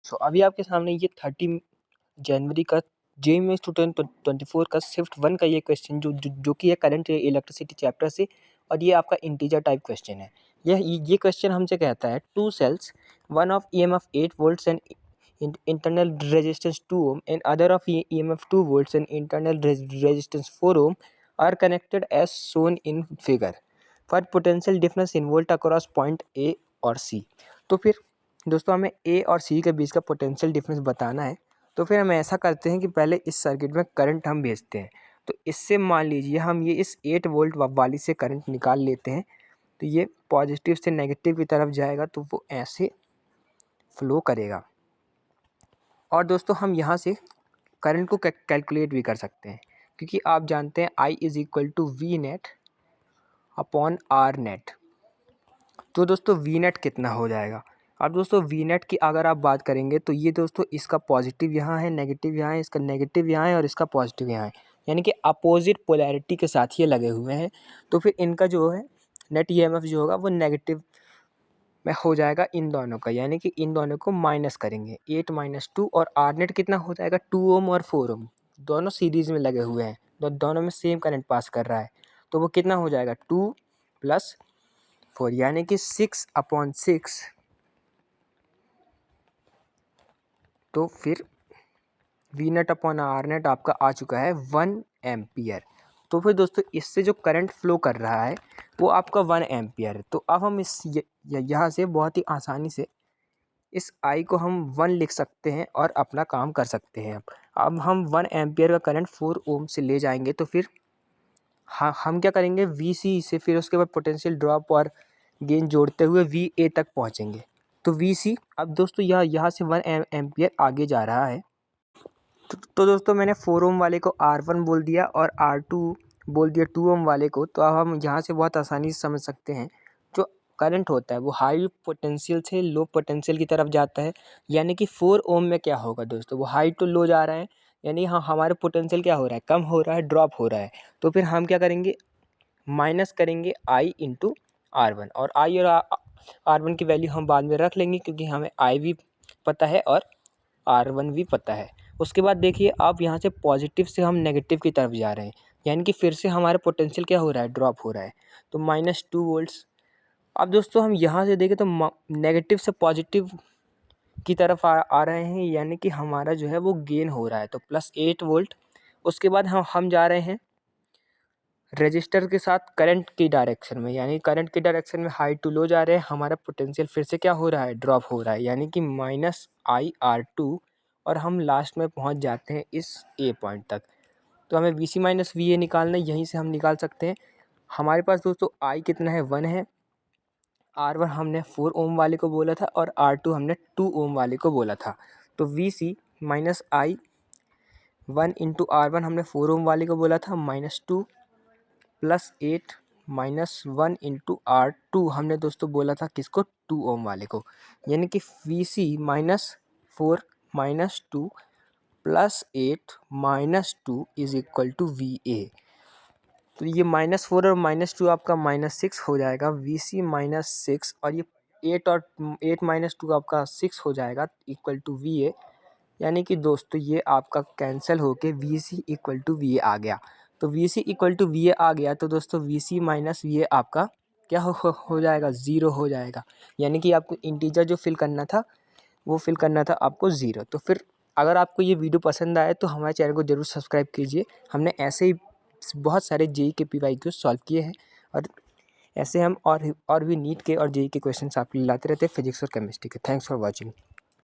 सो अभी आपके सामने ये 30 जनवरी का जेईई मेंस 2024 का शिफ्ट 1 का ये क्वेश्चन जो कि है करंट इलेक्ट्रिसिटी चैप्टर से, और ये आपका इंटीजर टाइप क्वेश्चन है। ये क्वेश्चन हमसे कहता है two cells, one of EMF 8 volts and internal resistance 2 ohm and other of EMF 2 volts and internal resistance 4 ohm are connected as shown in figure for potential difference in volt across point A और C। तो फिर दोस्तों हमें A और C के बीच का potential difference बताना है। तो फिर हम ऐसा करते हैं कि पहले इस सर्किट में करंट हम भेजते हैं। तो इससे मान लीजिए हम ये इस 8 वोल्ट वाली से करंट निकाल लेते हैं। तो ये पॉजिटिव से नेगेटिव की तरफ जाएगा तो वो ऐसे फ्लो करेगा। और दोस्तों हम यहाँ से करंट को कैलकुलेट भी कर सकते हैं, क्योंकि आप जानते हैं I is equal to V net upon R net. तो दोस्तों वी नेट कितना हो जाएगा। अब दोस्तों वी नेट की अगर आप बात करेंगे तो ये दोस्तों इसका पॉजिटिव यहाँ है, नेगेटिव यहाँ है, इसका नेगेटिव यहाँ है और इसका पॉजिटिव यहाँ है, यानी कि अपोजिट पोलैरिटी के साथ ये लगे हुए हैं। तो फिर इनका जो है नेट ईएमएफ जो होगा वो नेगेटिव में हो जाएगा इन दोनों का, यानी कि इन दोनों को माइनस करेंगे 8 - 2 और आर नेट कितना हो जाएगा 2 ओम और 4 ओम, दोनों सीरीज में लगे हुए हैं, दोनों में सेम करंट पास कर रहा है। तो वो कितना हो जाएगा 2 + 4 यानी कि 6/6। तो फिर V net upon R net आपका आ चुका है 1 एम्पियर। तो फिर दोस्तों इससे जो करंट फ्लो कर रहा है वो आपका 1 एम्पियर है। तो अब हम इस यहाँ से बहुत ही आसानी से इस I को हम 1 लिख सकते हैं और अपना काम कर सकते हैं। अब हम 1 एम्पियर का करंट 4 ओम से ले जाएंगे तो फिर हम क्या करेंगे VC से फिर उसके बाद पोटेंशियल ड्रॉप और गेन जोड़ते हुए VA तक पहुंचेंगे। तो VC अब दोस्तों यहाँ से 1 एम्पियर आगे जा रहा है। तो दोस्तों मैंने 4 ओम वाले को R1 बोल दिया और R2 बोल दिया 2 ओम वाले को। तो अब हम यहाँ से बहुत आसानी से समझ सकते हैं जो करंट होता है वो हाई पोटेंशियल से लो पोटेंशियल की तरफ जाता है, यानी कि 4 ओम में क्या होगा दोस्तों वो हाई टू लो जा रहा है, यानी हाँ हमारे पोटेंशियल क्या हो रहा है कम हो रहा है, ड्रॉप हो रहा है। तो फिर हम क्या करेंगे माइनस करेंगे I × R1 और I और R1 की वैल्यू हम बाद में रख लेंगे, क्योंकि हमें I भी पता है और R1 भी पता है। उसके बाद देखिए आप यहाँ से पॉजिटिव से हम नेगेटिव की तरफ जा रहे हैं, यानी कि फिर से हमारा पोटेंशियल क्या हो रहा है ड्रॉप हो रहा है। तो -2 वोल्ट्स। अब दोस्तों हम यहाँ से देखें तो नेगेटिव से पॉजिटिव की तरफ आ रहे हैं, यानी कि हमारा जो है वो गेन हो रहा है। तो +8 वोल्ट। उसके बाद हम जा रहे हैं रजिस्टर के साथ करंट की डायरेक्शन में, यानी करंट की डायरेक्शन में हाई टू लो जा रहे हैं। हमारा पोटेंशियल फिर से क्या हो रहा है ड्रॉप हो रहा है, यानी कि -IR2 और हम लास्ट में पहुंच जाते हैं इस A पॉइंट तक। तो हमें VC - VA निकालना है, यहीं से हम निकाल सकते हैं। हमारे पास दोस्तों I कितना है 1 है, R1 हमने 4 ओम वाले को बोला था और R2 हमने 2 ओम वाले को बोला था। तो VC - I 1 × R1 हमने 4 ओम वाले को बोला था -2 +8 -1 × R2 हमने दोस्तों बोला था किसको 2 ओम वाले को, यानी कि VC -4 -2 +8 -2 is equal to VA। तो ये -4 और -2 आपका -6 हो जाएगा, VC -6 और ये 8 -2 आपका 6 हो जाएगा इक्वल टू VA, यानी कि दोस्तों ये आपका कैंसिल होके VC = VA आ गया। तो VC = VA आ गया तो दोस्तों VC - VA आपका क्या हो जाएगा 0 हो जाएगा, यानी कि आपको इंटीजर जो फिल करना था वो फिल करना था आपको 0। तो फिर अगर आपको ये वीडियो पसंद आए तो हमारे चैनल को ज़रूर सब्सक्राइब कीजिए। हमने ऐसे ही बहुत सारे जेईई के PYQ सॉल्व किए हैं और ऐसे हम और भी नीट के और जेईई के क्वेश्चन आपके लिए लाते रहते हैं फिजिक्स और केमिस्ट्री के। Thanks for watching.